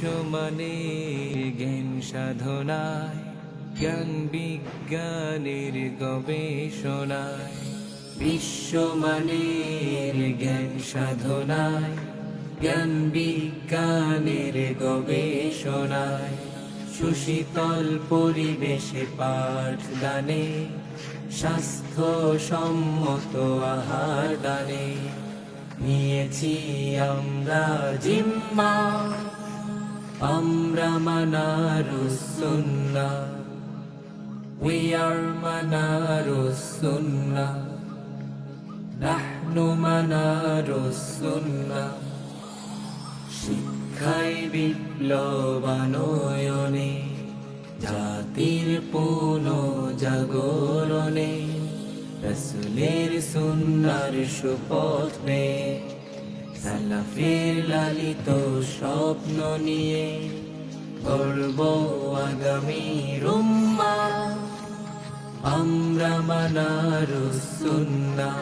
বিশ্বমানের জ্ঞান সাধনায়, জ্ঞান বিজ্ঞানের গবেষণায়, বিশ্বমানের জ্ঞান সাধনায়, জ্ঞান বিজ্ঞানের গবেষণায়, সুশীতল পরিবেশে পাঠদানে, স্বাস্থ্যসম্মত আহার দানে নিয়েছি আমরা জিম্মা, আমরা মানারুস সুন্নাহ, we are মানারুস সুন্নাহ, নাহনু মানারুস সুন্নাহ। শিক্ষায় বিপ্লব আনয়নে, জাতির পুনঃজাগরণে, রাসূলের সুন্নাহর শপথ নিয়ে, সালাফের লালিত স্বপ্ন নিয়ে গর্ব আগামীর উম্মাহ, আমরা মানারুস সুন্নাহ।